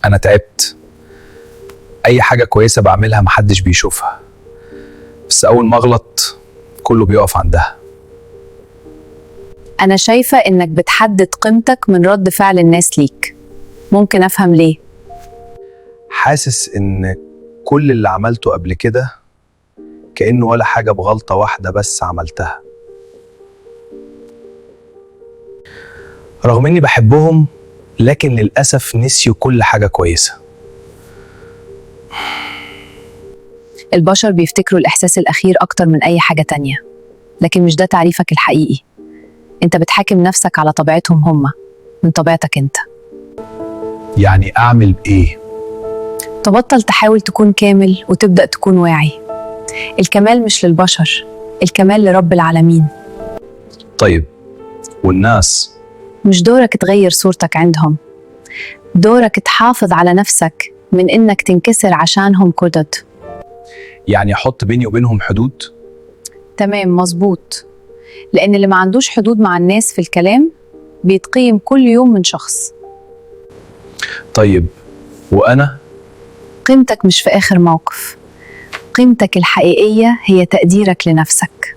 أنا تعبت. أي حاجة كويسة بعملها محدش بيشوفها، بس أول ما أغلط كله بيقف عندها. أنا شايفة إنك بتحدد قيمتك من رد فعل الناس ليك. ممكن أفهم ليه؟ حاسس إن كل اللي عملته قبل كده كأنه ولا حاجة بغلطة واحدة بس عملتها، رغم إني بحبهم لكن للأسف نسيوا كل حاجة كويسة. البشر بيفتكروا الإحساس الأخير أكتر من أي حاجة تانية، لكن مش ده تعريفك الحقيقي. أنت بتحاكم نفسك على طبيعتهم هما من طبيعتك أنت. يعني أعمل بإيه؟ تبطل تحاول تكون كامل وتبدأ تكون واعي. الكمال مش للبشر، الكمال لرب العالمين. طيب والناس؟ مش دورك تغير صورتك عندهم، دورك تحافظ على نفسك من إنك تنكسر عشانهم كدد. يعني أحط بيني وبينهم حدود؟ تمام، مظبوط. لأن اللي ما عندوش حدود مع الناس في الكلام بيتقيم كل يوم من شخص. طيب وأنا؟ قيمتك مش في آخر موقف، قيمتك الحقيقية هي تقديرك لنفسك.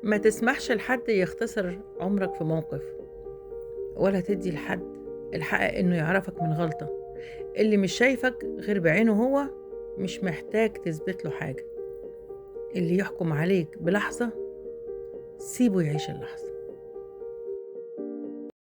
ما تسمحش لحد يختصر عمرك في موقف، ولا تدي لحد الحق انه يعرفك من غلطة. اللي مش شايفك غير بعينه هو مش محتاج تثبت له حاجة. اللي يحكم عليك بلحظة سيبه يعيش اللحظة.